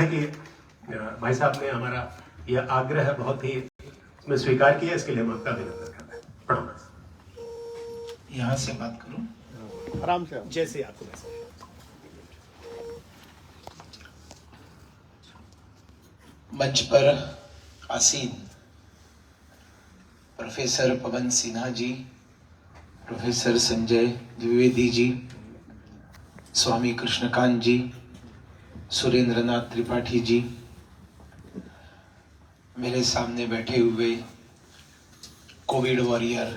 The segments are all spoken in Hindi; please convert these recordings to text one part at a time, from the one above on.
कि भाई साहब ने हमारा यह आग्रह बहुत ही में स्वीकार किया, इसके लिए हम आपका अभिनंदन करते हैं। प्रणाम। यहाँ से बात करूं आराम से, जैसे आपको वैसे। मंच पर आसीन प्रोफेसर पवन सिन्हा जी, प्रोफेसर संजय द्विवेदी जी, स्वामी कृष्णकांत जी, सुरेंद्रनाथ त्रिपाठी जी, मेरे सामने बैठे हुए Covid warrior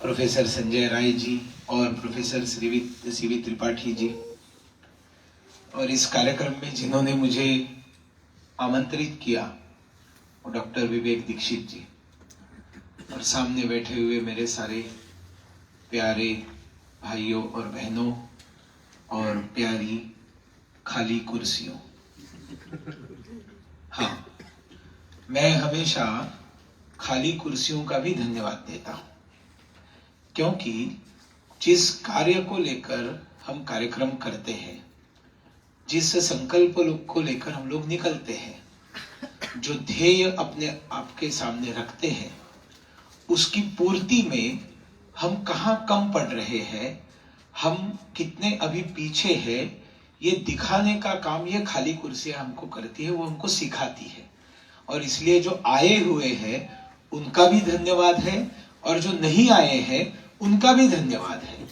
professor Sanjay Rai ji और प्रोफेसर सीवी त्रिपाठी जी, और इस कार्यक्रम में जिन्होंने मुझे आमंत्रित किया वो डॉक्टर विवेक दीक्षित जी, और सामने बैठे हुए मेरे सारे प्यारे भाइयों और बहनों और प्यारी खाली कुर्सियों। हाँ, मैं हमेशा खाली कुर्सियों का भी धन्यवाद देता हूं, क्योंकि जिस कार्य को लेकर हम कार्यक्रम करते हैं, जिस संकल्प को लेकर हम लोग निकलते हैं, जो ध्येय अपने आपके सामने रखते हैं, उसकी पूर्ति में हम कहाँ कम पड़ रहे हैं, हम कितने अभी पीछे हैं, ये दिखाने का काम ये खाली कुर्सियां हमको करती है, वो हमको सिखाती है। और इसलिए जो आए हुए हैं उनका भी धन्यवाद है, और जो नहीं आए हैं उनका भी धन्यवाद है।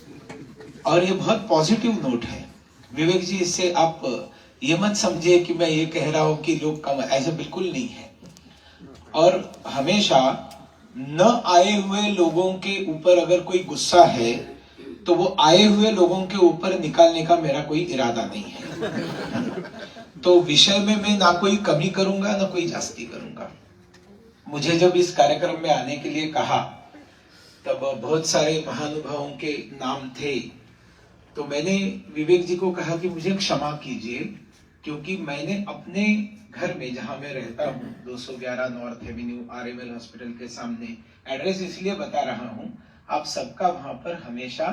और ये बहुत पॉजिटिव नोट है विवेक जी, इससे आप ये मत समझिए कि मैं ये कह रहा हूं कि लोग कम, ऐसा बिल्कुल नहीं है। और हमेशा न आए हुए लोगों के ऊपर अगर कोई गुस्सा है तो वो आए हुए लोगों के ऊपर निकालने का मेरा कोई इरादा नहीं है। तो विषय में मैं ना कोई कमी करूंगा ना कोई जास्ती करूंगा। मुझे जब इस कार्यक्रम में आने के लिए कहा तब बहुत सारे महानुभावों के नाम थे, तो मैंने विवेक जी को कहा कि मुझे क्षमा कीजिए, क्योंकि मैंने अपने घर में जहां मैं रहता हूं 211 नॉर्थ एवेन्यू आरएमएल हॉस्पिटल के सामने, एड्रेस इसलिए बता रहा हूं, आप सबका वहां पर हमेशा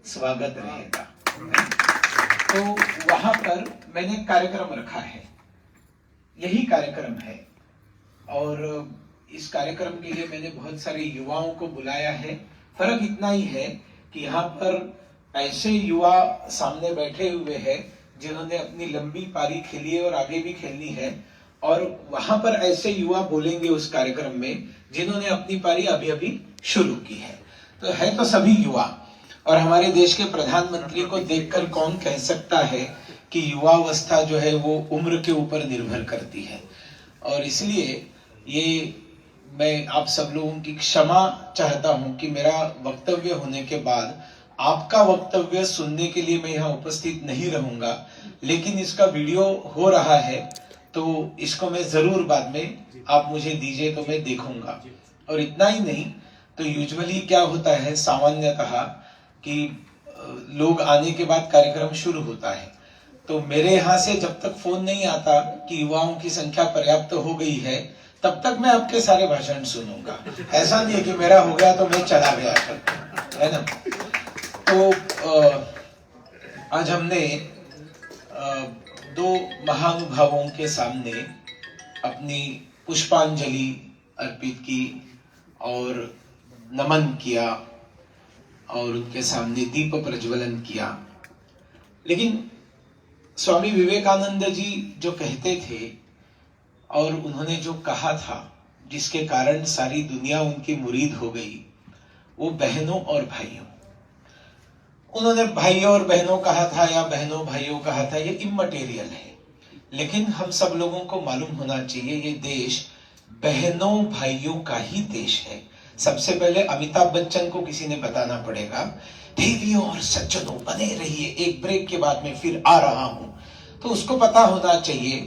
स्वागत रहेगा। तो वहां पर मैंने कार्यक्रम रखा है, यही कार्यक्रम है, और इस कार्यक्रम के लिए मैंने बहुत सारे युवाओं को बुलाया है। फर्क इतना ही है कि यहाँ पर ऐसे युवा सामने बैठे हुए हैं जिन्होंने अपनी लंबी पारी खेली है और आगे भी खेलनी है, और वहां पर ऐसे युवा बोलेंगे उस कार्यक्रम में जिन्होंने अपनी पारी अभी अभी शुरू की है। तो है तो सभी युवा, और हमारे देश के प्रधानमंत्री को देखकर कौन कह सकता है कि युवावस्था जो है वो उम्र के ऊपर निर्भर करती है। और इसलिए ये मैं आप सब लोगों की क्षमा चाहता हूं कि मेरा वक्तव्य होने के बाद आपका वक्तव्य सुनने के लिए मैं यहाँ उपस्थित नहीं रहूंगा, लेकिन इसका वीडियो हो रहा है तो इसको मैं जरूर बाद में आप मुझे दीजिए तो मैं देखूंगा। और इतना ही नहीं तो यूजुअली क्या होता है सामान्यतः कि लोग आने के बाद कार्यक्रम शुरू होता है, तो मेरे यहाँ से जब तक फोन नहीं आता कि युवाओं की संख्या पर्याप्त हो गई है तब तक मैं आपके सारे भाषण सुनूंगा। ऐसा नहीं है कि मेरा हो गया तो मैं चला गया, है ना। तो आज हमने दो महानुभावों के सामने अपनी पुष्पांजलि अर्पित की और नमन किया और उनके सामने दीप प्रज्वलन किया। लेकिन स्वामी विवेकानंद जी जो कहते थे और उन्होंने जो कहा था, जिसके कारण सारी दुनिया उनकी मुरीद हो गई, वो बहनों और भाइयों। उन्होंने भाइयों और बहनों कहा था या बहनों भाइयों कहा था, ये इममटेरियल है, लेकिन हम सब लोगों को मालूम होना चाहिए ये देश बहनों भाइयों का ही देश है। सबसे पहले अमिताभ बच्चन को किसी ने बताना पड़ेगा, देवियों और सज्जनों बने रहिए, एक ब्रेक के बाद में फिर आ रहा हूं। तो उसको पता होना चाहिए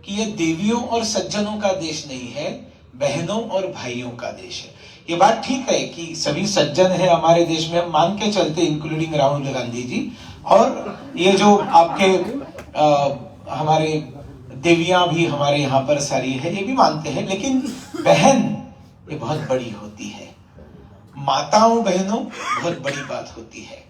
कि ये देवियों और सज्जनों का देश नहीं है, बहनों और भाइयों का देश है। ये बात ठीक है कि सभी सज्जन है हमारे देश में, हम मान के चलते, इंक्लूडिंग राहुल गांधी जी, और ये जो आपके हमारे देवियां भी हमारे यहाँ पर सारी है, ये भी मानते हैं। लेकिन बहन ये बहुत बड़ी होती है, माताओं बहनों बहुत बड़ी बात होती है।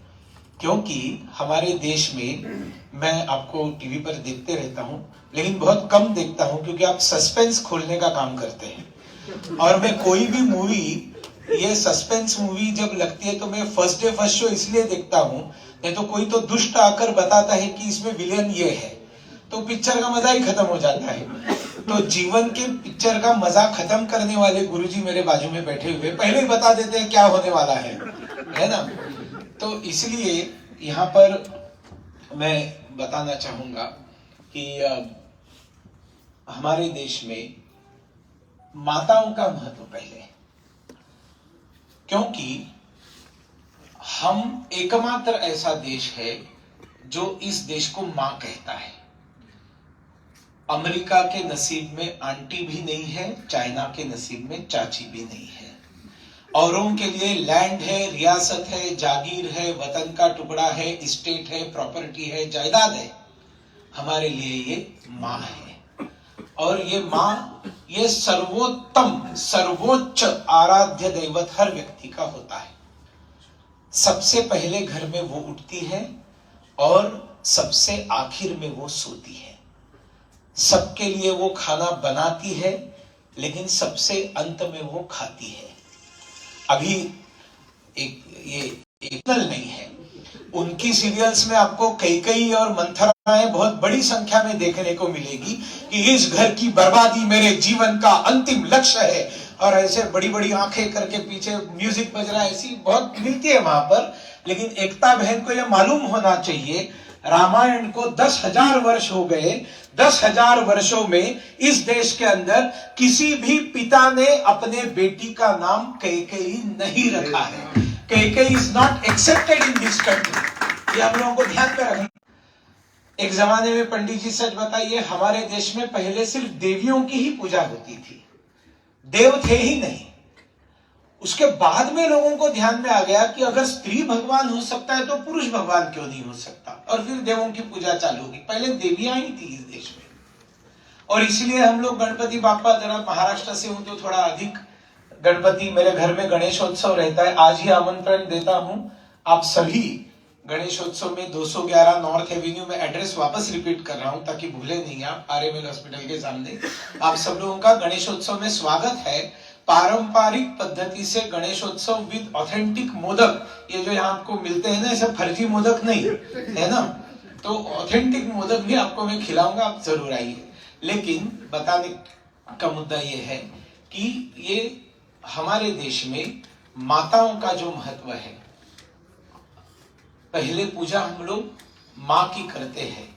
क्योंकि हमारे देश में, मैं आपको टीवी पर देखते रहता हूं, लेकिन बहुत कम देखता हूं क्योंकि आप सस्पेंस खोलने का काम करते हैं। और मैं कोई भी मूवी, ये सस्पेंस मूवी जब लगती है तो मैं फर्स्ट डे फर्स्ट शो इसलिए देखता हूं, नहीं तो कोई तो दुष्ट आकर बताता है कि इसमें विलेन ये है, तो पिक्चर का मजा ही खत्म हो जाता है। तो जीवन के पिक्चर का मजा खत्म करने वाले गुरुजी मेरे बाजू में बैठे हुए पहले ही बता देते हैं क्या होने वाला है ना। तो इसलिए यहाँ पर मैं बताना चाहूंगा कि हमारे देश में माताओं का महत्व पहले, क्योंकि हम एकमात्र ऐसा देश है जो इस देश को मां कहता है। अमेरिका के नसीब में आंटी भी नहीं है, चाइना के नसीब में चाची भी नहीं है। औरों के लिए लैंड है, रियासत है, जागीर है, वतन का टुकड़ा है, स्टेट है, प्रॉपर्टी है, जायदाद है। हमारे लिए ये मां है, और ये मां, ये सर्वोत्तम सर्वोच्च आराध्य दैवत हर व्यक्ति का होता है। सबसे पहले घर में वो उठती है और सबसे आखिर में वो सोती है। सबके लिए वो खाना बनाती है, लेकिन सबसे अंत में वो खाती है। अभी एक नहीं है, उनकी सीरियल्स में आपको कई और मंथराएं बहुत बड़ी संख्या में देखने को मिलेगी कि इस घर की बर्बादी मेरे जीवन का अंतिम लक्ष्य है, और ऐसे बड़ी बड़ी आंखें करके पीछे म्यूजिक बज रहा है, ऐसी बहुत मिलती है वहां पर। लेकिन एकता बहन को यह मालूम होना चाहिए, रामायण को 10,000 वर्ष हो गए। 10,000 वर्षों में इस देश के अंदर किसी भी पिता ने अपने बेटी का नाम कैकेयी नहीं रखा है। Kaikeyi is not accepted in this country. ये हम लोगों को ध्यान में रखना। एक जमाने में पंडित जी सच बताइए, हमारे देश में पहले सिर्फ देवियों की ही पूजा होती थी, देव थे ही नहीं। उसके बाद में लोगों को ध्यान में आ गया कि अगर स्त्री भगवान हो सकता है तो पुरुष भगवान क्यों नहीं हो सकता, और फिर देवों की पूजा चालू हुई। पहले देवियां ही थी इस देश में, और इसलिए हम लोग गणपति बाप्पा, जरा महाराष्ट्र से हूं तो थोड़ा अधिक गणपति, मेरे घर में गणेशोत्सव रहता है। आज ही आमंत्रण देता हूं आप सभी गणेशोत्सव में 211 नॉर्थ एवेन्यू में, एड्रेस वापस रिपीट कर रहा हूं ताकि भूले नहीं आप, आरएमएल हॉस्पिटल के सामने आप सब लोगों का गणेशोत्सव में स्वागत है। पारंपरिक पद्धति से गणेशोत्सव विद ऑथेंटिक मोदक, ये जो यहाँ आपको मिलते हैं ना, ऐसे फर्जी मोदक नहीं है ना, तो ऑथेंटिक मोदक भी आपको मैं खिलाऊंगा, आप जरूर आइए। लेकिन बताने का मुद्दा ये है कि ये हमारे देश में माताओं का जो महत्व है, पहले पूजा हम लोग मां की करते हैं।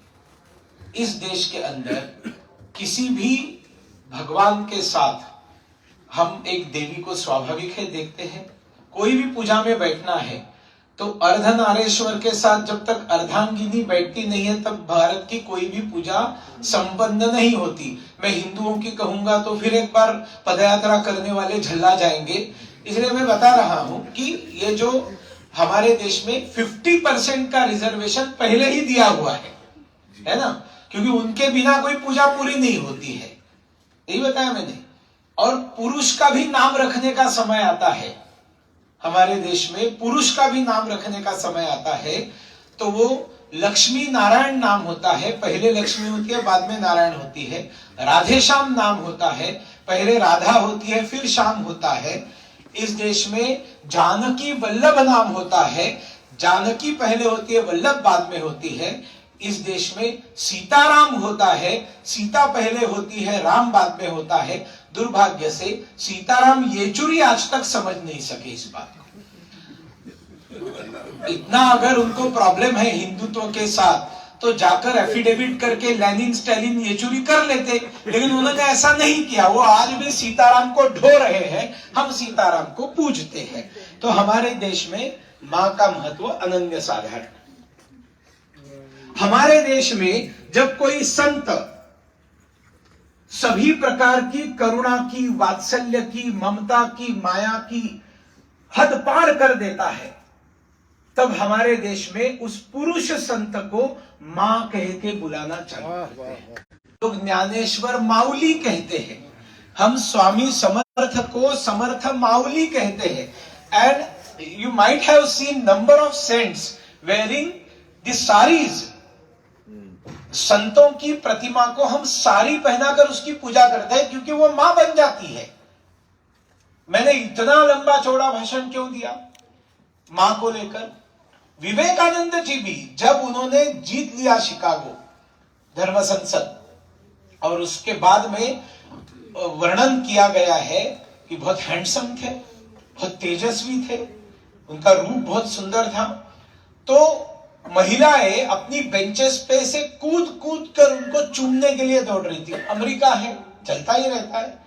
इस देश के अंदर किसी भी भगवान के साथ हम एक देवी को स्वाभाविक है देखते हैं। कोई भी पूजा में बैठना है तो अर्धनारेश्वर के साथ जब तक अर्धांगिनी बैठती नहीं है तब भारत की कोई भी पूजा संपन्न नहीं होती। मैं हिंदुओं की कहूंगा तो फिर एक बार पदयात्रा करने वाले झल्ला जाएंगे, इसलिए मैं बता रहा हूं कि ये जो हमारे देश में 50% का रिजर्वेशन पहले ही दिया हुआ है ना, क्योंकि उनके बिना कोई पूजा पूरी नहीं होती है, यही बताया मैंने। और पुरुष का भी नाम रखने का समय आता है हमारे देश में, पुरुष का भी नाम रखने का समय आता है तो वो लक्ष्मी नारायण नाम होता है। पहले लक्ष्मी होती है, बाद में नारायण होती है। राधे श्याम नाम होता है, पहले राधा होती है फिर श्याम होता है। इस देश में जानकी वल्लभ नाम होता है, जानकी पहले होती है, वल्लभ बाद में होती है। इस देश में सीताराम होता है, सीता पहले होती है, राम बाद में होता है। दुर्भाग्य से सीताराम येचुरी आज तक समझ नहीं सके इस बात को। इतना अगर उनको प्रॉब्लम है हिंदुत्व के साथ तो जाकर एफिडेविट करके लेनिन स्टालिन येचुरी कर लेते, लेकिन उन्होंने ऐसा नहीं किया। वो आज भी सीताराम को ढो रहे हैं, हम सीताराम को पूजते हैं। तो हमारे देश में मां का महत्व अनन्य साधारण। हमारे देश में जब कोई संत सभी प्रकार की करुणा की, वात्सल्य की, ममता की, माया की हद पार कर देता है, तब हमारे देश में उस पुरुष संत को मां कह के बुलाना चाहिए। लोग ज्ञानेश्वर माउली कहते हैं, हम स्वामी समर्थ को समर्थ माउली कहते हैं। And you might have seen number of saints wearing the saris. संतों की प्रतिमा को हम साड़ी पहनाकर उसकी पूजा करते हैं क्योंकि वो मां बन जाती है। मैंने इतना लंबा चौड़ा भाषण क्यों दिया मां को लेकर? विवेकानंद जी भी जब उन्होंने जीत लिया शिकागो धर्म संसद, और उसके बाद में वर्णन किया गया है कि बहुत हैंडसम थे, बहुत तेजस्वी थे, उनका रूप बहुत सुंदर था, तो महिलाएं अपनी बेंचेस पे से कूद कूद कर उनको चूमने के लिए दौड़ रही थी। अमेरिका है, चलता ही रहता है,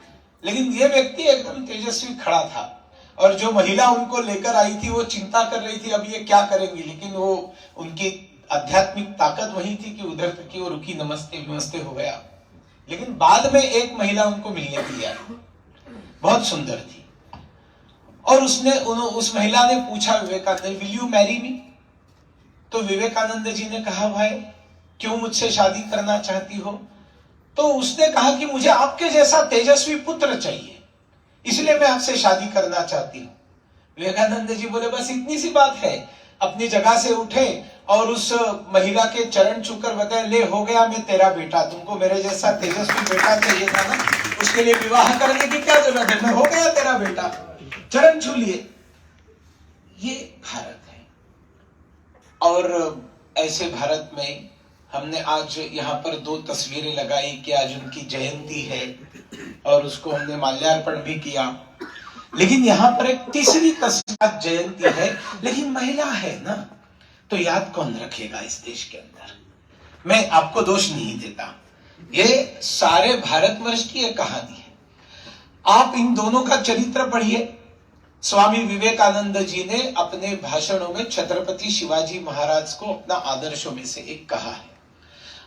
लेकिन ये व्यक्ति एकदम तेजस्वी खड़ा था। और जो महिला उनको लेकर आई थी वो चिंता कर रही थी अब ये क्या करेंगी, लेकिन वो उनकी आध्यात्मिक ताकत वही थी कि उधर तक की वो रुकी, नमस्ते नमस्ते हो गया। लेकिन बाद में एक महिला उनको मिलने के लिए आई, बहुत सुंदर थी, और उस महिला ने पूछा Vivekananda, will you marry me? तो विवेकानंद जी ने कहा, भाई क्यों मुझसे शादी करना चाहती हो? तो उसने कहा कि मुझे आपके जैसा तेजस्वी पुत्र चाहिए, इसलिए मैं आपसे शादी करना चाहती हूँ। विवेकानंद जी बोले, बस इतनी सी बात है। अपनी जगह से उठे और उस महिला के चरण छूकर बताए, ले हो गया मैं तेरा बेटा, तुमको मेरे जैसा तेजस्वी बेटा चाहिए था ना, उसके लिए विवाह करने की क्या जरूरत है, मैं हो गया तेरा बेटा, चरण छू लिए। ये भारत है। और ऐसे भारत में हमने आज यहाँ पर 2 तस्वीरें लगाई कि आज उनकी जयंती है और उसको हमने माल्यार्पण भी किया। लेकिन यहाँ पर एक तीसरी तस्वीर, जयंती है लेकिन महिला है ना, तो याद कौन रखेगा इस देश के अंदर? मैं आपको दोष नहीं देता, ये सारे भारतवर्ष की एक कहानी है। आप इन दोनों का चरित्र पढ़िए। स्वामी विवेकानंद जी ने अपने भाषणों में छत्रपति शिवाजी महाराज को अपना आदर्शों में से एक कहा है।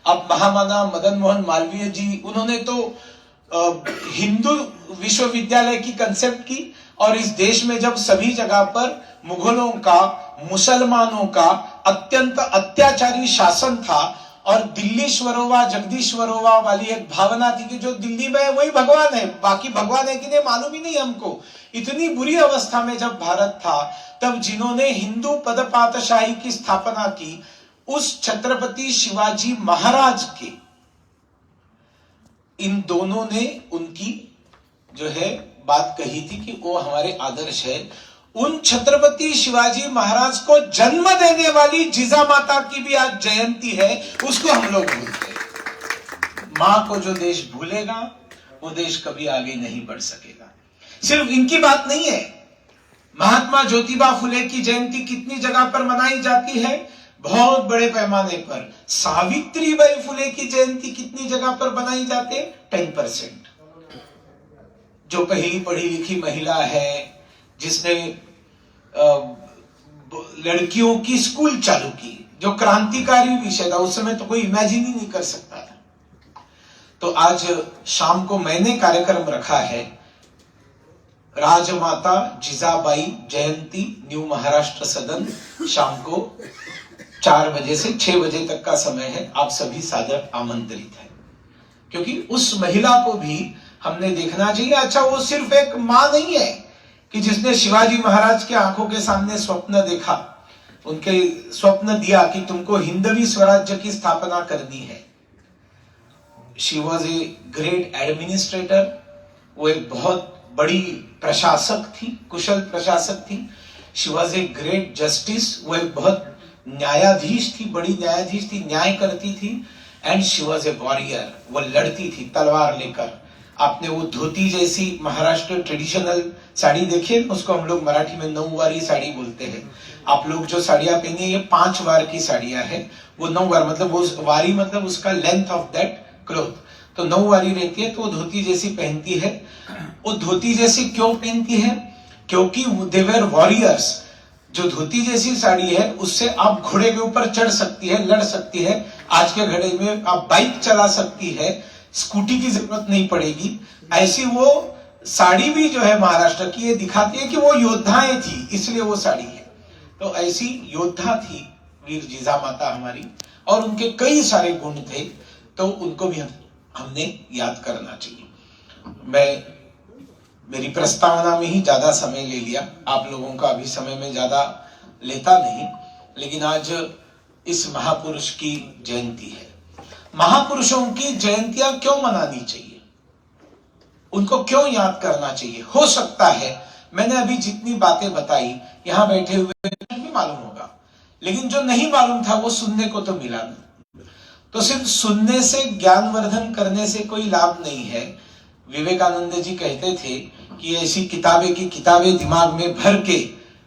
अब महामना मदन मोहन मालवीय जी, उन्होंने तो हिंदू विश्वविद्यालय की कंसेप्ट की, और इस देश में जब सभी जगह पर मुगलों का, मुसलमानों का अत्यंत अत्याचारी शासन था, और दिल्लीश्वरोवा जगदीश्वरोवा वाली एक भावना थी कि जो दिल्ली में है वही भगवान है, बाकी भगवान है कि नहीं मालूम ही नहीं हमको। इतनी बुरी अवस्था में जब भारत था, तब जिन्होंने हिंदू पदपातशाही की स्थापना की, उस छत्रपति शिवाजी महाराज के, इन दोनों ने उनकी जो है बात कही थी कि वो हमारे आदर्श है। उन छत्रपति शिवाजी महाराज को जन्म देने वाली जिजा माता की भी आज जयंती है, उसको हम लोग भूलते हैं। मां को जो देश भूलेगा वो देश कभी आगे नहीं बढ़ सकेगा। सिर्फ इनकी बात नहीं है, महात्मा ज्योतिबा फुले की जयंती कितनी जगह पर मनाई जाती है, बहुत बड़े पैमाने पर। सावित्रीबाई फुले की जयंती कितनी जगह पर बनाई जाती है, 10%। जो पहली पढ़ी लिखी महिला है, जिसने लड़कियों की स्कूल चालू की, जो क्रांतिकारी विषय था, उस समय तो कोई इमेजिन ही नहीं कर सकता था। तो आज शाम को मैंने कार्यक्रम रखा है, राजमाता जिजाबाई जयंती, न्यू महाराष्ट्र सदन, शाम को 4 बजे से 6 बजे तक का समय है। आप सभी सादर आमंत्रित हैं, क्योंकि उस महिला को भी हमने देखना चाहिए। अच्छा, वो सिर्फ एक मां नहीं है कि जिसने शिवाजी महाराज के आंखों के सामने स्वप्न देखा, उनके स्वप्न दिया कि तुमको हिंदवी स्वराज्य की स्थापना करनी है। She was a great administrator, वो एक बहुत बड़ी प्रशासक थी, कुशल प्रशासक थी। She was a great justice, वो एक बहुत न्यायाधीश थी, बड़ी न्यायाधीश थी, न्याय करती थी। And she was a warrior, वो लड़ती थी तलवार लेकर। आपने वो धोती जैसी महाराष्ट्र ट्रेडिशनल साड़ी देखी है, उसको हम लोग मराठी में 9 वारी साड़ी बोलते हैं। आप लोग जो साड़ियां पहनी है, ये 5 वार की साड़ियां हैं। वो 9 वार मतलब वो वारी मतलब उसका लेंथ ऑफ दैट क्लॉथ, तो 9 वारी रहती है। तो वो धोती जैसी पहनती है। वो धोती जैसी क्यों पहनती है? क्योंकि दे वर वॉरियर्स। जो धोती जैसी साड़ी है, उससे आप घोड़े के ऊपर चढ़ सकती है, लड़ सकती है। आज के घड़े में आप बाइक चला सकती है, स्कूटी की जरूरत नहीं पड़ेगी। ऐसी वो साड़ी भी जो है महाराष्ट्र की, ये दिखाती है कि वो योद्धाएं थी, इसलिए वो साड़ी है। तो ऐसी योद्धा थी वीर जिजा माता हमारी, और उनके कई सारे गुण थे, तो उनको भी हमने याद करना चाहिए। मेरी प्रस्तावना में ही ज्यादा समय ले लिया, आप लोगों का अभी समय में ज्यादा लेता नहीं। लेकिन आज इस महापुरुष की जयंती है। महापुरुषों की जयंतियां क्यों मनानी चाहिए, उनको क्यों याद करना चाहिए? हो सकता है मैंने अभी जितनी बातें बताई यहां बैठे हुए भी मालूम होगा, लेकिन जो नहीं मालूम था वो सुनने को तो मिला नहीं। तो सिर्फ सुनने से ज्ञानवर्धन करने से कोई लाभ नहीं है। विवेकानंद जी कहते थे कि ऐसी किताबें की किताबें दिमाग में भर के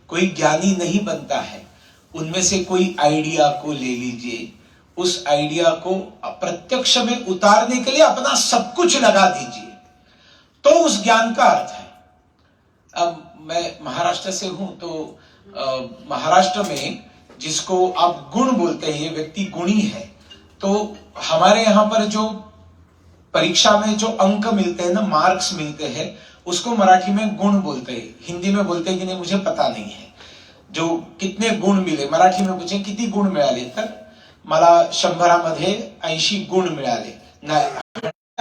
कोई ज्ञानी नहीं बनता है, उनमें से कोई आइडिया को ले लीजिए, उस आइडिया को प्रत्यक्ष में उतारने के लिए अपना सब कुछ लगा दीजिए, तो उस ज्ञान का अर्थ है। अब मैं महाराष्ट्र से हूं, तो महाराष्ट्र में जिसको आप गुण बोलते हैं, ये व्यक्ति गुणी है, तो हमारे यहां पर जो परीक्षा में जो अंक मिलते हैं ना, मार्क्स मिलते हैं, उसको मराठी में गुण बोलते हैं। हिंदी में बोलते हैं कि नहीं मुझे पता नहीं है। जो कितने गुण मिले, मराठी में पूछे किती गुण मिळाले, तर मला 100मध्ये 80 गुण मिळाले। नाही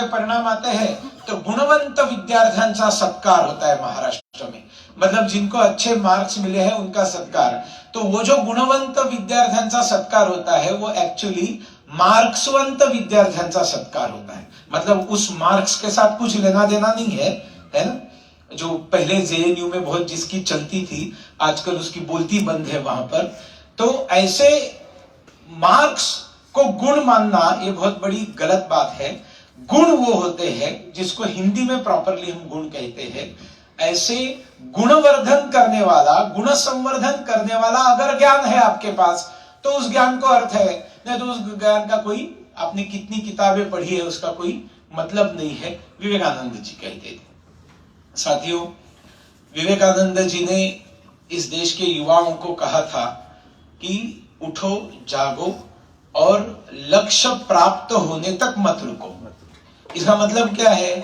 परिणाम आते हैं तो गुणवंत विद्यार्थ्यांचा सत्कार होता है महाराष्ट्र में, मतलब जिनको अच्छे मार्क्स मिले हैं उनका सत्कार। तो वो जो गुणवंत विद्यार्थ्यांचा सत्कार होता है वो एक्चुअली मार्क्सवंत विद्यार्थ्यांचा सत्कार होता है। मतलब उस मार्क्स के साथ कुछ लेना देना नहीं है, है ना। जो पहले जेएनयू में बहुत जिसकी चलती थी, आजकल उसकी बोलती बंद है वहां पर। तो ऐसे मार्क्स को गुण मानना ये बहुत बड़ी गलत बात है। गुण वो होते हैं जिसको हिंदी में प्रॉपरली हम गुण कहते हैं। ऐसे गुणवर्धन करने वाला, गुण संवर्धन करने वाला अगर ज्ञान है आपके पास तो उस ज्ञान को अर्थ है, नहीं तो उस ज्ञान का कोई, आपने कितनी किताबें पढ़ी है उसका कोई मतलब नहीं है, विवेकानंद जी कहते थे। साथियों, विवेकानंद जी ने इस देश के युवाओं को कहा था कि उठो, जागो और लक्ष्य प्राप्त होने तक मत रुको। इसका मतलब क्या है?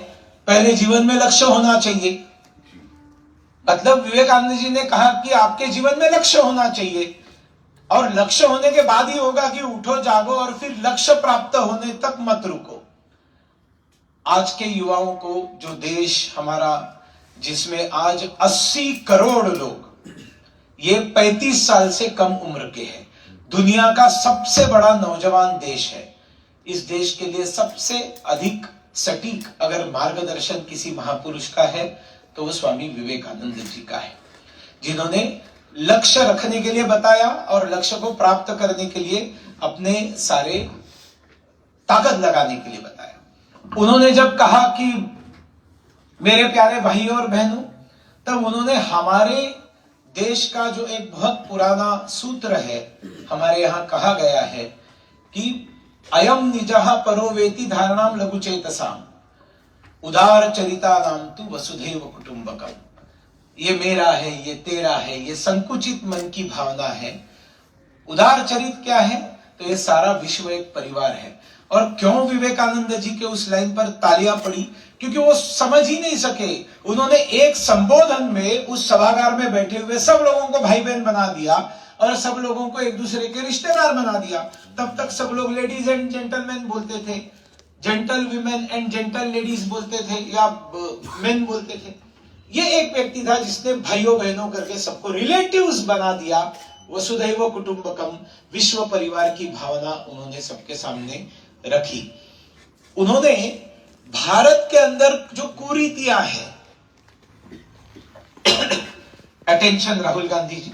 पहले जीवन में लक्ष्य होना चाहिए। मतलब विवेकानंद जी ने कहा कि आपके जीवन में लक्ष्य होना चाहिए, और लक्ष्य होने के बाद ही होगा कि उठो, जागो और फिर लक्ष्य प्राप्त होने तक मत रुको। आज के युवाओं को, जो देश हमारा जिसमें आज 80 करोड़ लोग, ये 35 साल से कम उम्र के हैं, दुनिया का सबसे बड़ा नौजवान देश है। इस देश के लिए सबसे अधिक सटीक अगर मार्गदर्शन किसी महापुरुष का है तो वो स्वामी विवेकानंद जी का है, जिन्होंने लक्ष्य रखने के लिए बताया और लक्ष्य को प्राप्त करने के लिए अपने सारे ताकत लगाने के लिए बताया। उन्होंने जब कहा कि मेरे प्यारे भाइयों और बहनों, तब उन्होंने हमारे देश का जो एक बहुत पुराना सूत्र है, हमारे यहां कहा गया है कि अयम निजः परो वेति धारणाम लघुचेतसाम उदार चरिता नाम तु वसुधैव कुटुंबकम। ये मेरा है, ये तेरा है, ये संकुचित मन की भावना है। उदार चरित क्या है? तो ये सारा विश्व एक परिवार है। और क्यों विवेकानंद जी के उस लाइन पर तालियां पड़ी? क्योंकि वो समझ ही नहीं सके। उन्होंने एक संबोधन में उस सभागार में बैठे हुए सब लोगों को भाई बहन बना दिया और सब लोगों को एक दूसरे के रिश्तेदार बना दिया। तब तक सब लोग लेडीज एंड जेंटलमैन बोलते थे, gentle women and gentle ladies बोलते थे या मेन बोलते थे। ये एक व्यक्ति था जिसने भाइयों बहनों करके सबको रिलेटिव्स बना दिया। वसुधैव कुटुंबकम, विश्व परिवार की भावना उन्होंने सबके सामने रखी। उन्होंने भारत के अंदर जो कुरीतियां हैं, अटेंशन राहुल गांधी जी,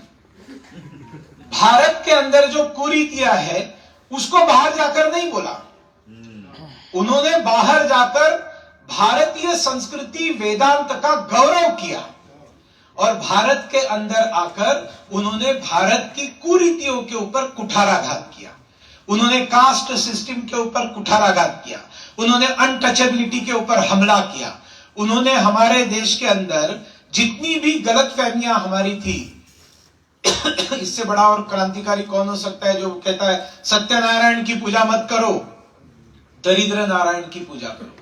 भारत के अंदर जो कुरीतियां है उसको बाहर जाकर नहीं बोला। उन्होंने बाहर जाकर भारतीय संस्कृति वेदांत का गौरव किया और भारत के अंदर आकर उन्होंने भारत की कुरीतियों के ऊपर कुठाराघात किया। उन्होंने कास्ट सिस्टम के ऊपर कुठाराघात किया, उन्होंने अनटचेबिलिटी के ऊपर हमला किया। उन्होंने हमारे देश के अंदर जितनी भी गलतफहमियां हमारी थी, इससे बड़ा और क्रांतिकारी कौन हो सकता है जो कहता है सत्यनारायण की पूजा मत करो, दरिद्र नारायण की पूजा करो,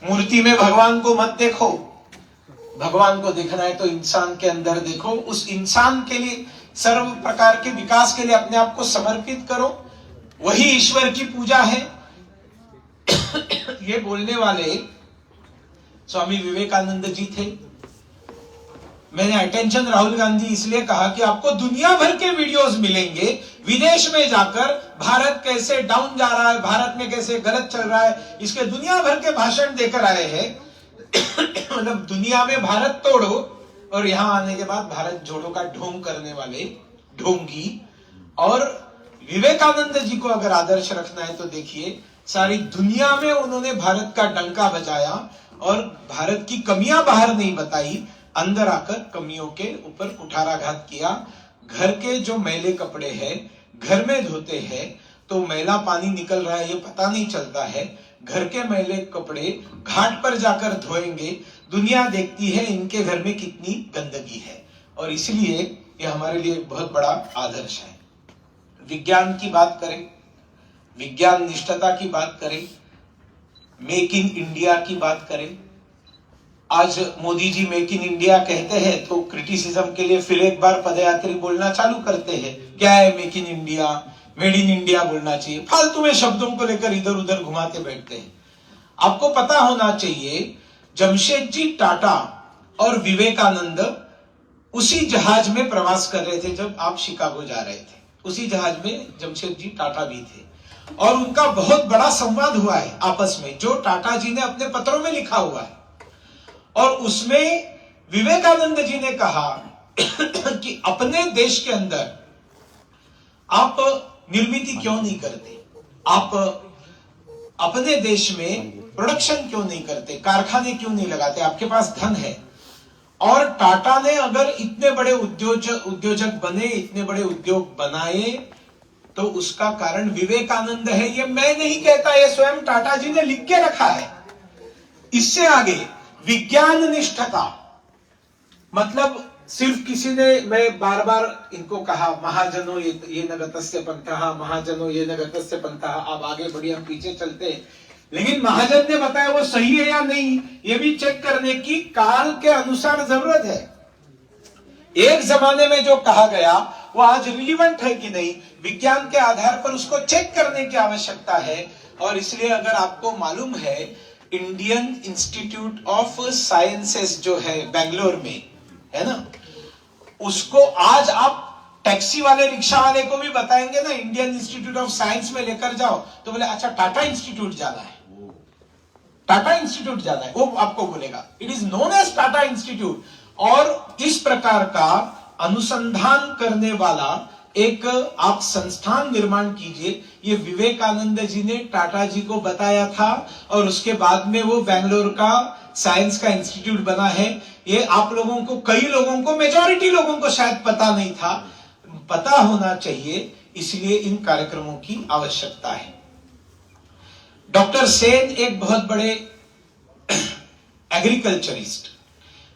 मूर्ति में भगवान को मत देखो, भगवान को देखना है तो इंसान के अंदर देखो, उस इंसान के लिए सर्व प्रकार के विकास के लिए अपने आप को समर्पित करो, वही ईश्वर की पूजा है। ये बोलने वाले स्वामी विवेकानंद जी थे। मैंने अटेंशन राहुल गांधी इसलिए कहा कि आपको दुनिया भर के वीडियोस मिलेंगे विदेश में जाकर भारत कैसे डाउन जा रहा है, भारत में कैसे गलत चल रहा है, इसके दुनिया भर के भाषण देकर आए हैं। मतलब दुनिया में भारत तोड़ो और यहां आने के बाद भारत जोड़ो का ढोंग करने वाले ढोंगी। और विवेकानंद जी को अगर आदर्श रखना है तो देखिए, सारी दुनिया में उन्होंने भारत का डंका बजाया और भारत की कमियां बाहर नहीं बताई, अंदर आकर कमियों के ऊपर कुठाराघात किया। घर के जो मैले कपड़े हैं घर में धोते हैं तो मैला पानी निकल रहा है ये पता नहीं चलता है, घर के मैले कपड़े घाट पर जाकर धोएंगे, दुनिया देखती है इनके घर में कितनी गंदगी है। और इसलिए ये हमारे लिए बहुत बड़ा आदर्श है। विज्ञान की बात करें, विज्ञान निष्ठता की बात करें, मेक इन इंडिया की बात करें। आज Modi ji make in India कहते हैं तो क्रिटिसिज्म के लिए फिर एक बार पदयात्री बोलना चालू करते हैं, क्या है make in India, made in India बोलना चाहिए। फालतू में शब्दों को लेकर इधर उधर घुमाते बैठते हैं। आपको पता होना चाहिए जमशेदजी टाटा और विवेकानंद उसी जहाज में प्रवास कर रहे थे जब आप शिकागो जा रहे थे। उसी जहाज में जमशेदजी टाटा भी थे और उनका बहुत बड़ा संवाद हुआ है आपस में, जो टाटा जी ने अपने पत्रों में लिखा हुआ है। और उसमें विवेकानंद जी ने कहा कि अपने देश के अंदर आप निर्मित क्यों नहीं करते, आप अपने देश में प्रोडक्शन क्यों नहीं करते, कारखाने क्यों नहीं लगाते, आपके पास धन है। और टाटा ने अगर इतने बड़े उद्योजक बने, इतने बड़े उद्योग बनाए तो उसका कारण विवेकानंद है। ये मैं नहीं कहता, ये स्वयं टाटा जी ने लिख के रखा है। इससे आगे विज्ञान निष्ठता, मतलब सिर्फ किसी ने, मैं बार बार इनको कहा महाजनों ये न गतस्य पंथः, महाजनों ये न गतस्य पंथः, आप आगे बढ़िए हम पीछे चलते हैं, लेकिन महाजन ने बताया वो सही है या नहीं ये भी चेक करने की काल के अनुसार जरूरत है। एक जमाने में जो कहा गया वो आज रिलीवेंट है कि नहीं, विज्ञान के आधार पर उसको चेक करने की आवश्यकता है। और इसलिए अगर आपको मालूम है इंडियन इंस्टीट्यूट ऑफ साइंसेस जो है बेंगलोर में है ना, उसको आज आप टैक्सी वाले रिक्शा वाले को भी बताएंगे ना इंडियन इंस्टीट्यूट ऑफ साइंस में लेकर जाओ तो बोले अच्छा टाटा इंस्टीट्यूट जाना है, टाटा इंस्टीट्यूट जाना है, वो आपको बोलेगा it is known as Tata institute. और इस प्रकार का अनुसंधान करने वाला एक आप संस्थान निर्माण कीजिए। ये विवेकानंद जी ने टाटा जी को बताया था और उसके बाद में वो बेंगलोर का साइंस का इंस्टीट्यूट बना है। ये आप लोगों को, कई लोगों को, मेजॉरिटी लोगों को शायद पता नहीं था, पता होना चाहिए, इसलिए इन कार्यक्रमों की आवश्यकता है। डॉक्टर सेन एक बहुत बड़े एग्रीकल्चरिस्ट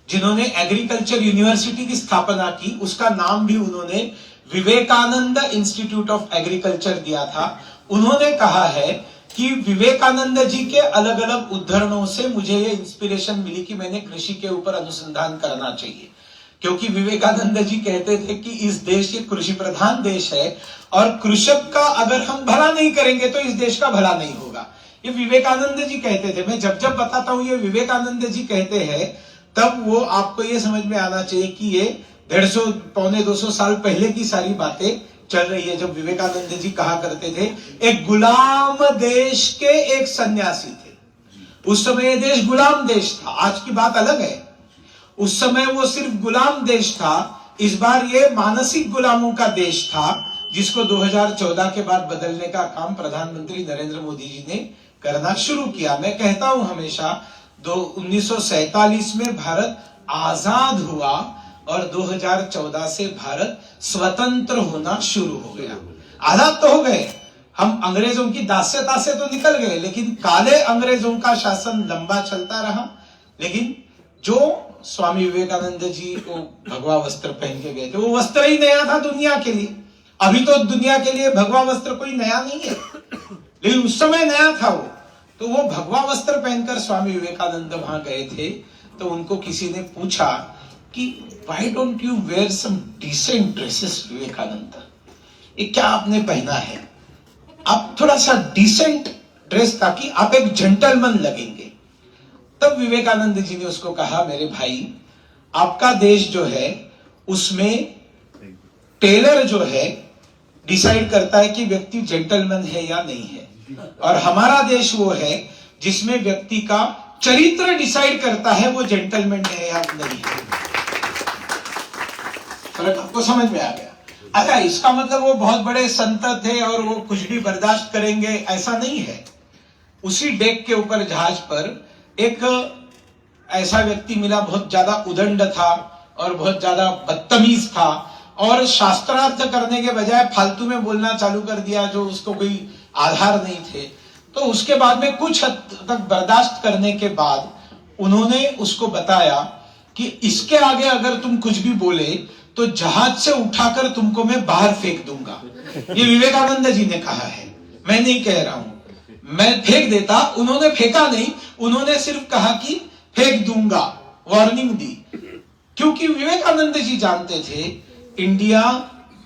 जिन्होंने एग्रीकल्चर यूनिवर्सिटी की स्थापना की, उसका नाम भी उन्होंने विवेकानंद इंस्टीट्यूट ऑफ एग्रीकल्चर दिया था। उन्होंने कहा है कि विवेकानंद जी के अलग अलग उद्धरणों से मुझे ये इंस्पिरेशन मिली कि मैंने कृषि के ऊपर अनुसंधान करना चाहिए, क्योंकि विवेकानंद जी कहते थे कि इस देश ये कृषि प्रधान देश है और कृषक का अगर हम भला नहीं करेंगे तो इस देश का भला नहीं होगा। ये विवेकानंद जी कहते थे। मैं जब जब बताता हूं ये विवेकानंद जी कहते हैं तब वो आपको ये समझ में आना चाहिए कि ये 150 पौने 200 साल पहले की सारी बातें चल रही है। जब विवेकानंद जी कहा करते थे एक गुलाम देश के एक सन्यासी थे, उस समय ये देश गुलाम देश था, आज की बात अलग है। उस समय वो सिर्फ गुलाम देश था, इस बार ये मानसिक गुलामों का देश था, जिसको 2014 के बाद बदलने का काम प्रधानमंत्री नरेंद्र मोदी जी ने करना शुरू किया। मैं कहता हूं हमेशा 1947 में भारत आजाद हुआ और 2014 से भारत स्वतंत्र होना शुरू हो गया। आजाद तो हो गए हम, अंग्रेजों की दास्यता से तो निकल गए, लेकिन काले अंग्रेजों का शासन लंबा चलता रहा। लेकिन जो स्वामी विवेकानंद जी को भगवा वस्त्र पहन के गए थे, वो वस्त्र ही नया था दुनिया के लिए। अभी तो दुनिया के लिए भगवा वस्त्र कोई नया नहीं है, लेकिन उस समय नया था वो। तो वो भगवा वस्त्र पहनकर स्वामी विवेकानंद वहां गए थे। तो उनको किसी ने पूछा कि why don't you wear some decent dresses Vivekananda, ये क्या आपने पहना है, आप थोड़ा सा डिसेंट ड्रेस ताकि आप एक जेंटलमैन लगेंगे। तब विवेकानंद जी ने उसको कहा मेरे भाई, आपका देश जो है उसमें टेलर जो है डिसाइड करता है कि व्यक्ति जेंटलमैन है या नहीं है, और हमारा देश वो है जिसमें व्यक्ति का चरित्र डिसाइड करता है वो जेंटलमैन है या नहीं है। फर्क आपको समझ में आ गया? अच्छा, इसका मतलब वो बहुत बड़े संत थे और वो कुछ भी बर्दाश्त करेंगे, ऐसा नहीं है। उसी डेक के ऊपर जहाज पर एक ऐसा व्यक्ति मिला, बहुत ज्यादा उदंड था और बहुत ज्यादा बदतमीज था, और शास्त्रार्थ करने के बजाय फालतू में बोलना चालू कर दिया जो उसको कोई आधार नहीं थे। तो उसके बाद में कुछ हद तक बर्दाश्त करने के बाद उन्होंने उसको बताया कि इसके आगे अगर तुम कुछ भी बोले तो जहाज से उठाकर तुमको मैं बाहर फेंक दूंगा। ये विवेकानंद जी ने कहा है, मैं नहीं कह रहा हूं। मैं फेंक देता, उन्होंने फेंका नहीं, उन्होंने सिर्फ कहा कि फेंक दूंगा, वार्निंग दी। क्योंकि विवेकानंद जी जानते थे India,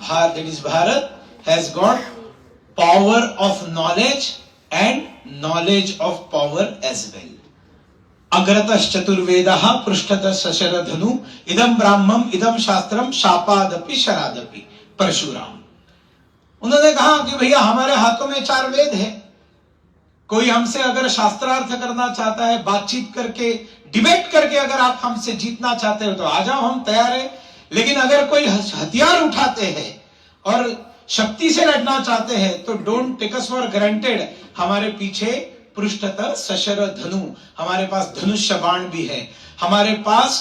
Bharat has got power of knowledge and knowledge of power as well. अग्रतः चतुर्वेदः पृष्ठतः सशरधनु इदम ब्राह्मम इदम शास्त्रम शापादपि शरादपि परशुराम। उन्होंने कहा कि भैया हमारे हाथों में 4 वेद है। कोई हमसे अगर शास्त्रार्थ करना चाहता है, बातचीत करके, डिबेट करके अगर आप हमसे जीतना चाहते हो तो आ जाओ, हम तैयार है। लेकिन अगर कोई हथियार उठाते हैं और शक्ति से लड़ना चाहते हैं तो don't take us for granted, हमारे पीछे पृष्ठतः सशर धनु, हमारे पास धनुष्य बाण भी है, हमारे पास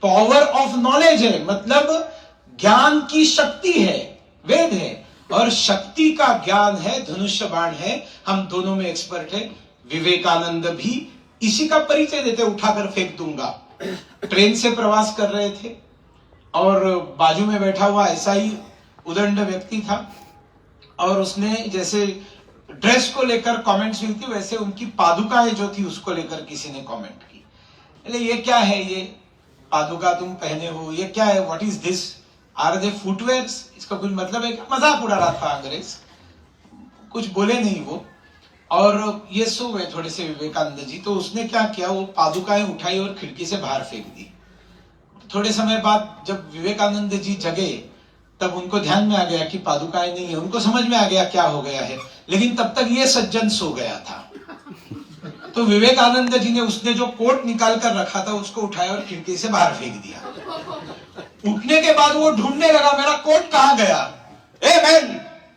पावर ऑफ नॉलेज है, मतलब ज्ञान की शक्ति है, वेद है, और शक्ति का ज्ञान है, धनुष्य बाण है। हम दोनों में एक्सपर्ट है। विवेकानंद भी इसी का परिचय देते, उठाकर फेंक दूंगा। ट्रेन से प्रवास कर रहे थे और बाजू में बैठा हुआ ऐसा ही उदंड व्यक्ति था, और उसने जैसे ड्रेस को लेकर कमेंट्स हुई थी, वैसे उनकी पादुकाएं जो थी उसको लेकर किसी ने कमेंट की। अरे ये क्या है, ये पादुका तुम पहने हो, ये क्या है, what is this, are they footwears? इसका कुछ मतलब है? मजाक उड़ा रहा था अंग्रेज, कुछ बोले नहीं वो, और ये सो गए थोड़े से विवेकानंद जी। तो उसने क्या किया, वो पादुकाएं उठाई और खिड़की से बाहर फेंक दी। थोड़े समय बाद जब विवेकानंद जी जगे तब उनको ध्यान में आ गया कि पादुकाएं नहीं है, उनको समझ में आ गया क्या हो गया है, लेकिन तब तक ये सज्जन सो गया था। तो विवेकानंद जी ने उसने जो कोट निकाल कर रखा था उसको उठाया और खिड़की से बाहर फेंक दिया। उठने के बाद वो ढूंढने लगा, मेरा कोट कहां गया? A man,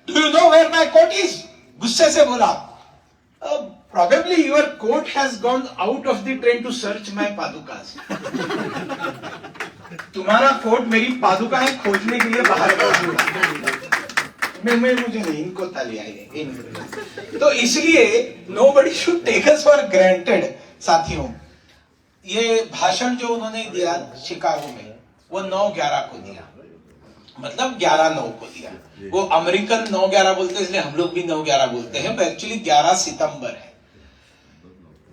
do you know where my coat is? गुस्से से बोला, probably your coat has gone out of the train to search my padukas. तुम्हारा कोट मेरी पादुकाएं खोजने के लिए बाहर गया। मैं मुझे नहीं, इनको ताली आई। तो इसलिए nobody should take us for granted. साथियों, ये भाषण जो उन्होंने दिया शिकागो में, वो 9/11 को दिया, मतलब 11/9 को दिया। वो अमेरिकन 9/11 बोलते हैं, इसलिए हम लोग भी 9/11 बोलते हैं, एक्चुअली 11 सितंबर है।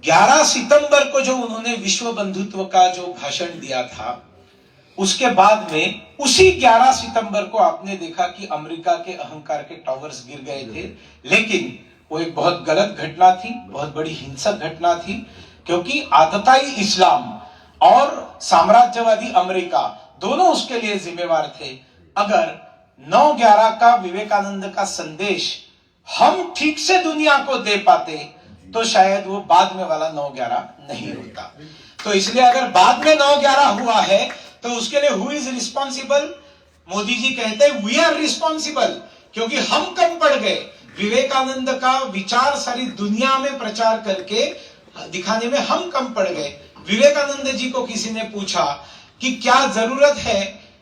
11 सितंबर को जो उन्होंने विश्व बंधुत्व का जो भाषण दिया था, उसके बाद में उसी 11 सितंबर को आपने देखा कि अमेरिका के अहंकार के टावर्स गिर गए थे। लेकिन वो एक बहुत गलत घटना थी, बहुत बड़ी हिंसक घटना थी, क्योंकि आतताई इस्लाम और साम्राज्यवादी अमेरिका दोनों उसके लिए जिम्मेवार थे। अगर 9/11 का विवेकानंद का संदेश हम ठीक से दुनिया को दे पाते तो शायद वो बाद में वाला 9/11 नहीं होता। तो इसलिए अगर बाद में 9/11 हुआ है तो उसके लिए who is responsible? Modi ji कहते हैं वी आर रिस्पॉन्सिबल, क्योंकि हम कम पड़ गए। विवेकानंद का विचार सारी दुनिया में प्रचार करके दिखाने में हम कम पड़ गए। विवेकानंद जी को किसी ने पूछा कि क्या जरूरत है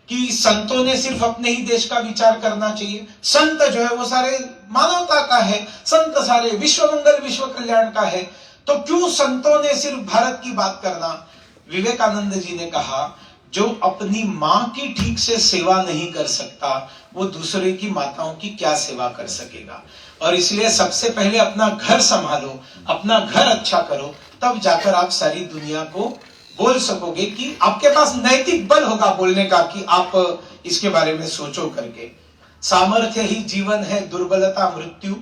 कि संतों ने सिर्फ अपने ही देश का विचार करना चाहिए? संत जो है वो सारे मानवता का है, संत सारे विश्व मंगल विश्व कल्याण का है, तो क्यों संतों ने सिर्फ भारत की बात करना? विवेकानंद जी ने कहा, जो अपनी मां की ठीक से सेवा नहीं कर सकता वो दूसरे की माताओं की क्या सेवा कर सकेगा? और इसलिए सबसे पहले अपना घर संभालो, अपना घर अच्छा करो, तब जाकर आप सारी दुनिया को बोल सकोगे कि आपके पास नैतिक बल होगा बोलने का कि आप इसके बारे में सोचो करके। सामर्थ्य ही जीवन है, दुर्बलता मृत्यु।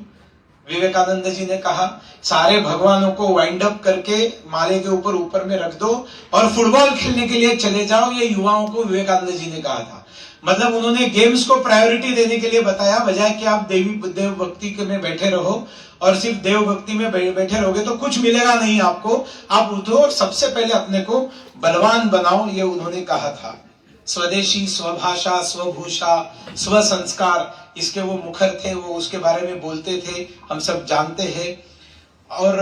विवेकानंद जी ने कहा, सारे भगवानों को वाइंड अप करके माले के ऊपर में रख दो और फुटबॉल खेलने के लिए चले जाओ। ये युवाओं को विवेकानंद जी ने कहा था। मतलब उन्होंने गेम्स को प्रायोरिटी देने के लिए बताया, बजाय कि आप देव भक्ति में बैठे रहो और सिर्फ देव भक्ति में बैठे रहोगे तो कुछ मिलेगा नहीं आपको, आप उठो और सबसे पहले अपने को बलवान बनाओ, ये उन्होंने कहा था। स्वदेशी, स्वभाषा, स्वभूषा, स्व संस्कार, इसके वो मुखर थे, वो उसके बारे में बोलते थे, हम सब जानते हैं। और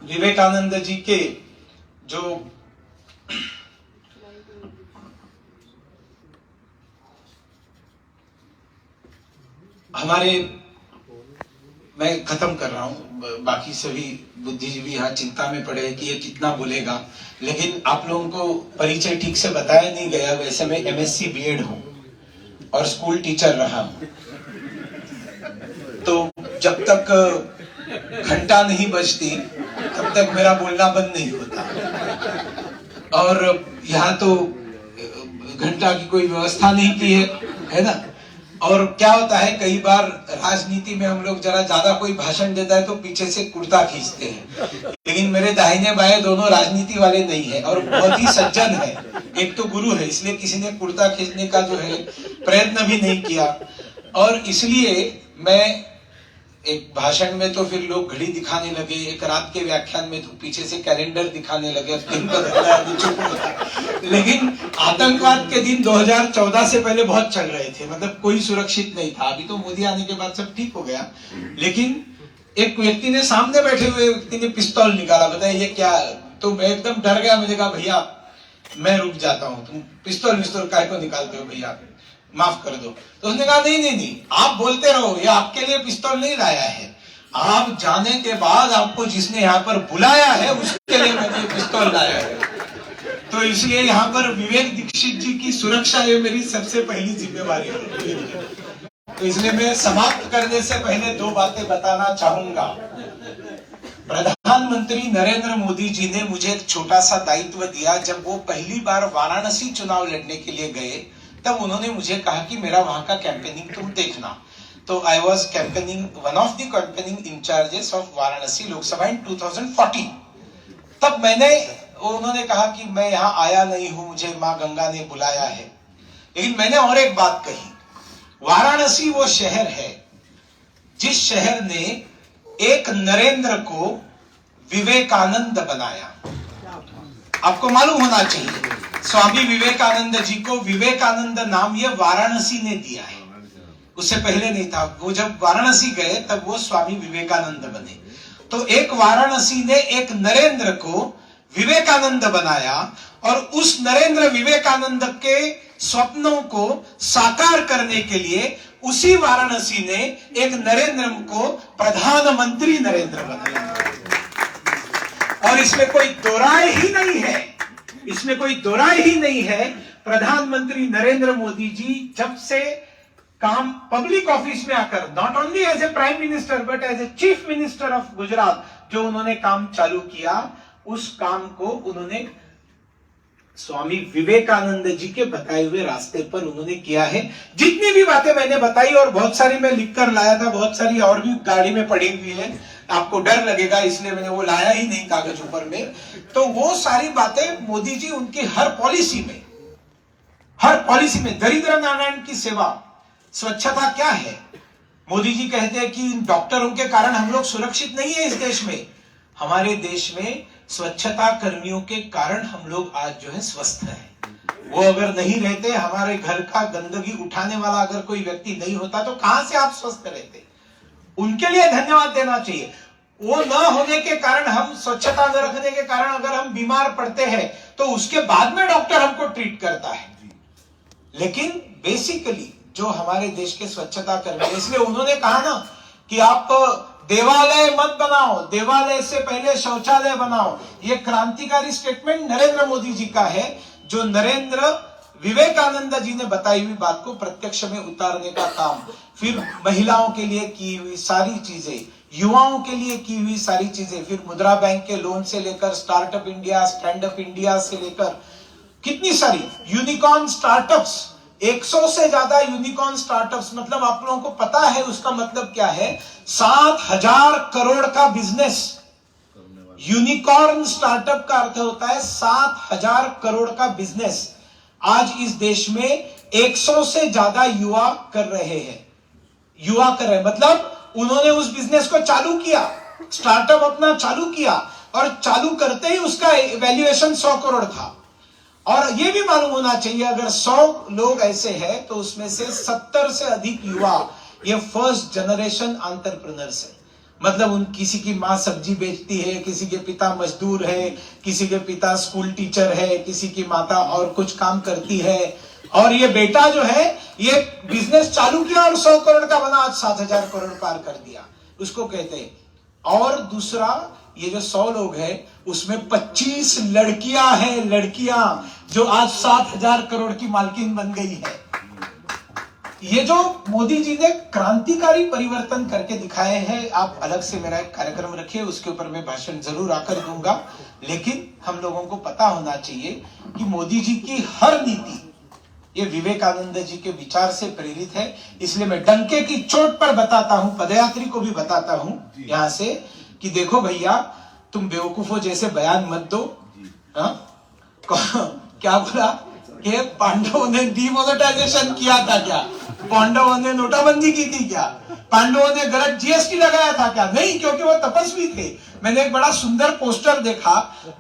विवेकानंद जी के जो हमारे, मैं खत्म कर रहा हूं, बाकी सभी बुद्धिजीवी यहाँ चिंता में पड़े कि ये कितना बोलेगा, लेकिन आप लोगों को परिचय ठीक से बताया नहीं गया। वैसे मैं MSc BEd हूं और स्कूल टीचर रहा हूं, तो जब तक घंटा नहीं बजती तब तक मेरा बोलना बंद नहीं होता। और यहाँ तो घंटा की कोई व्यवस्था नहीं की है ना। और क्या होता है, कई बार राजनीति में हम लोग जरा ज्यादा कोई भाषण देता है तो पीछे से कुर्ता खींचते हैं, लेकिन मेरे दाहिने बाएं दोनों राजनीति वाले नहीं है और बहुत ही सज्जन है। एक तो गुरु है, इसलिए किसी ने कुर्ता खींचने का जो है प्रयत्न भी नहीं किया। और इसलिए मैं एक भाषण में तो फिर लोग घड़ी दिखाने लगे, एक रात के व्याख्यान में तो पीछे से कैलेंडर दिखाने लगे, दिन का। लेकिन आतंकवाद के दिन 2014 से पहले बहुत चल रहे थे, मतलब कोई सुरक्षित नहीं था। अभी तो मोदी आने के बाद सब ठीक हो गया, लेकिन एक व्यक्ति ने, सामने बैठे हुए व्यक्ति ने पिस्तौल निकाला, बताइए ये क्या। तो मैं एकदम डर गया, मैंने कहा भैया मैं रुक जाता हूँ, तुम पिस्तौल काहे को निकालते हो भैया, माफ कर दो। तो उसने कहा नहीं, आप बोलते रहो, ये आपके लिए पिस्तौल नहीं लाया है, आप जाने के बाद आपको जिसने यहाँ पर बुलाया है उसके लिए मैंने पिस्तौल लाया है। तो इसलिए यहाँ पर विवेक दीक्षित जी की सुरक्षा ये मेरी सबसे पहली जिम्मेवारी है। तो इसलिए मैं समाप्त करने से पहले दो बातें बताना चाहूंगा। प्रधानमंत्री नरेंद्र मोदी जी ने मुझे एक छोटा सा दायित्व दिया। जब वो पहली बार वाराणसी चुनाव लड़ने के लिए गए तब उन्होंने मुझे कहा कि मेरा वहां का कैंपेनिंग तुम देखना। तो I was campaigning, one of the campaigning incharges of Varanasi Lok Sabha in 2014। तब उन्होंने कहा कि मैं यहाँ आया नहीं हूं, मुझे माँ गंगा ने बुलाया है। लेकिन मैंने और एक बात कही, वाराणसी वो शहर है जिस शहर ने एक नरेंद्र को विवेकानंद बनाया। आपको मालूम होना चाहिए, स्वामी विवेकानंद जी को विवेकानंद नाम ये वाराणसी ने दिया है, उससे पहले नहीं था। वो जब वाराणसी गए तब वो स्वामी विवेकानंद बने। तो एक वाराणसी ने एक नरेंद्र को विवेकानंद बनाया और उस नरेंद्र विवेकानंद के स्वप्नों को साकार करने के लिए उसी वाराणसी ने एक नरेंद्र को प्रधानमंत्री नरेंद्र बनाया। और इसमें कोई दो राय ही नहीं है, इसमें कोई दो राय ही नहीं है। प्रधानमंत्री नरेंद्र मोदी जी जब से काम पब्लिक ऑफिस में आकर, not only as a prime minister but as a chief minister of Gujarat, जो उन्होंने काम चालू किया, उस काम को उन्होंने स्वामी विवेकानंद जी के बताए हुए रास्ते पर उन्होंने किया है। जितनी भी बातें मैंने बताई, और बहुत सारी मैं लिख कर लाया था, बहुत सारी और भी गाड़ी में पड़ी हुई है, आपको डर लगेगा इसलिए मैंने वो लाया ही नहीं कागज ऊपर में। तो वो सारी बातें मोदी जी उनकी हर पॉलिसी में, दरिद्र नारायण की सेवा, स्वच्छता क्या है। मोदी जी कहते हैं कि डॉक्टरों के कारण हम लोग सुरक्षित नहीं है इस देश में। हमारे देश में स्वच्छता कर्मियों के कारण हम लोग आज जो है स्वस्थ हैं। वो अगर नहीं रहते, हमारे घर का गंदगी उठाने वाला अगर कोई व्यक्ति नहीं होता तो कहां से आप स्वस्थ रहते। उनके लिए धन्यवाद देना चाहिए। वो न होने के कारण, हम स्वच्छता न रखने के कारण अगर हम बीमार पड़ते हैं तो उसके बाद में डॉक्टर हमको ट्रीट करता है। लेकिन बेसिकली जो हमारे देश के स्वच्छता कर्मी, इसलिए उन्होंने कहा ना कि आप देवालय मत बनाओ, देवालय से पहले शौचालय बनाओ। ये क्रांतिकारी स्टेटमेंट नरेंद्र मोदी जी का है, जो नरेंद्र विवेकानंद जी ने बताई हुई बात को प्रत्यक्ष में उतारने का काम। फिर महिलाओं के लिए की हुई सारी चीजें, युवाओं के लिए की हुई सारी चीजें, फिर मुद्रा बैंक के लोन से लेकर startup India, stand up India से लेकर कितनी सारी यूनिकॉर्न स्टार्टअप्स, 100 से ज्यादा यूनिकॉर्न स्टार्टअप्स। मतलब आप लोगों को पता है उसका मतलब क्या है? 7,000 करोड़ का बिजनेस। यूनिकॉर्न स्टार्टअप का अर्थ होता है 7,000 करोड़ का बिजनेस। आज इस देश में 100 से ज्यादा युवा कर रहे हैं। युवा कर रहे मतलब उन्होंने उस बिजनेस को चालू किया, स्टार्टअप अपना चालू किया और चालू करते ही उसका वैल्यूएशन 100 करोड़ था। और यह भी मालूम होना चाहिए अगर 100 लोग ऐसे हैं तो उसमें से 70 से अधिक युवा ये फर्स्ट जनरेशन एंटरप्रेन्योर्स है। मतलब उन किसी की माँ सब्जी बेचती है, किसी के पिता मजदूर है, किसी के पिता स्कूल टीचर है, किसी की माता और कुछ काम करती है और ये बेटा जो है ये बिजनेस चालू किया और 100 करोड़ का बना, आज 7,000 करोड़ पार कर दिया, उसको कहते हैं। और दूसरा ये जो 100 लोग हैं उसमें 25 लड़कियां हैं, लड़कियां जो आज 7,000 करोड़ की मालकिन बन गई है। ये जो मोदी जी ने क्रांतिकारी परिवर्तन करके दिखाए हैं, आप अलग से मेरा एक कार्यक्रम रखिए, उसके ऊपर मैं भाषण जरूर आकर दूंगा। लेकिन हम लोगों को पता होना चाहिए कि मोदी जी की हर नीति ये विवेकानंद जी के विचार से प्रेरित है। इसलिए मैं डंके की चोट पर बताता हूं, पदयात्री को भी बताता हूं यहां से कि देखो भैया, तुम बेवकूफों जैसे बयान मत दो। क्या बोला कि पांडवों ने डीमोनेटाइजेशन किया था क्या? पांडवों ने नोटाबंदी की थी क्या? पांडवों ने गलत जीएसटी लगाया था क्या? नहीं, क्योंकि वो तपस्वी थे। मैंने एक बड़ा सुंदर पोस्टर देखा,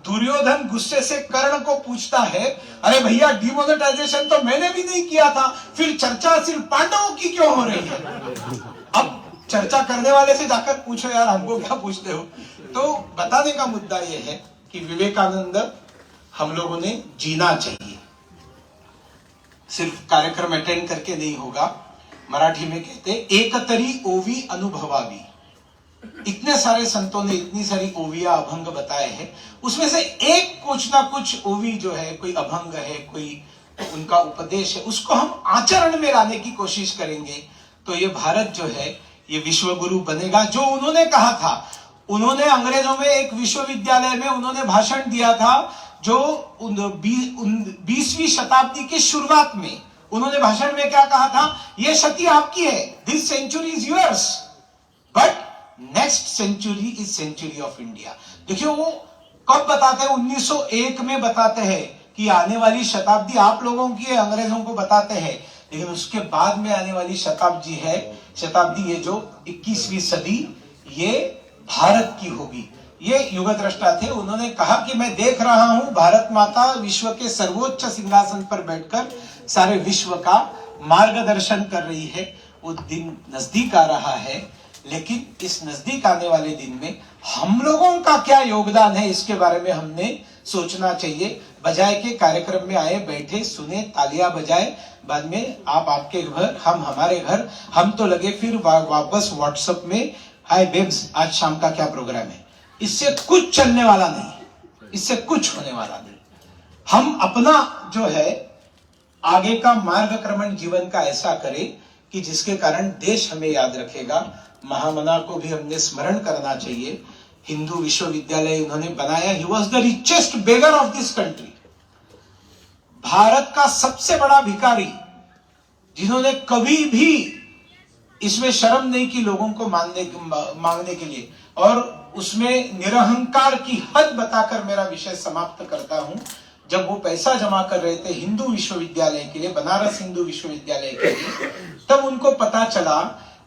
दुर्योधन गुस्से से कर्ण को पूछता है, अरे भैया डीमोनेटाइजेशन तो मैंने भी नहीं किया था, फिर चर्चा सिर्फ पांडवों की क्यों हो रही है? अब चर्चा करने वाले से जाकर पूछो यार, हमको क्या पूछते हो? तो बताने का मुद्दा यह है कि विवेकानंद हम लोगों ने जीना चाहिए, सिर्फ कार्यक्रम अटेंड करके नहीं होगा। मराठी में कहते एकतरी ओवी अनुभवावी। इतने सारे संतों ने इतनी सारी ओविया अभंग बताए हैं, उसमें से एक कुछ ना कुछ ओवी जो है, कोई अभंग है, कोई उनका उपदेश है, उसको हम आचरण में लाने की कोशिश करेंगे तो ये भारत जो है ये विश्व गुरु बनेगा। जो उन्होंने कहा था, उन्होंने अंग्रेजों में एक विश्वविद्यालय में उन्होंने भाषण दिया था, जो 20वीं शताब्दी की शुरुआत में उन्होंने भाषण में क्या कहा था? ये शती आपकी है, this century is yours, but next century is century of India. देखिए वो कब बताते हैं? 1901 में बताते हैं कि आने वाली शताब्दी आप लोगों की है, अंग्रेजों को बताते हैं। लेकिन उसके बाद में आने वाली शताब्दी ये जो 21वीं सदी, ये भारत की होगी। ये युग द्रष्टा थे, उन्होंने कहा कि मैं देख रहा हूं भारत माता विश्व के सर्वोच्च सिंहासन पर बैठकर सारे विश्व का मार्गदर्शन कर रही है। वो दिन नजदीक आ रहा है, लेकिन इस नजदीक आने वाले दिन में हम लोगों का क्या योगदान है, इसके बारे में हमने सोचना चाहिए। बजाय के कार्यक्रम में आए, बैठे, सुने, तालियां बजाए, बाद में आप आपके घर, हम हमारे घर, हम तो लगे फिर वापस व्हाट्सएप में, हाय बेब्स आज शाम का क्या प्रोग्राम है। इससे कुछ चलने वाला नहीं, इससे कुछ होने वाला नहीं। हम अपना जो है आगे का मार्गक्रमण जीवन का ऐसा करें कि जिसके कारण देश हमें याद रखेगा। महामना को भी हमने स्मरण करना चाहिए। हिंदू विश्वविद्यालय उन्होंने बनाया, he was the richest beggar of this country. Bharat का सबसे बड़ा भिखारी, जिन्होंने कभी भी इसमें शर्म नहीं की लोगों को मांगने के लिए, और उसमें निरहंकार की हद बताकर मेरा विषय समाप्त करता हूं। जब वो पैसा जमा कर रहे थे हिंदू विश्वविद्यालय के लिए, बनारस हिंदू विश्वविद्यालय के लिए, तब उनको पता चला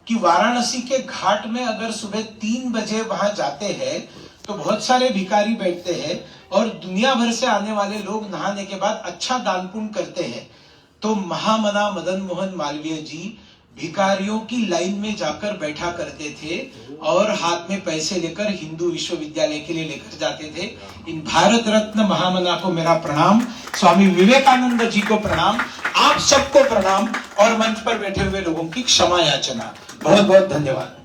कि वाराणसी के घाट में अगर सुबह 3 बजे वहां जाते हैं तो बहुत सारे भिखारी बैठते हैं और दुनिया भर से आने वाले लोग नहाने के बाद अच्छा दान पुण्य करते हैं। तो महामना मदन मोहन मालवीय जी भिखारियों की लाइन में जाकर बैठा करते थे और हाथ में पैसे लेकर हिंदू विश्वविद्यालय के लिए लेकर जाते थे। इन भारत रत्न महामना को मेरा प्रणाम, स्वामी विवेकानंद जी को प्रणाम, आप सबको प्रणाम और मंच पर बैठे हुए लोगों की क्षमा याचना। बहुत बहुत धन्यवाद।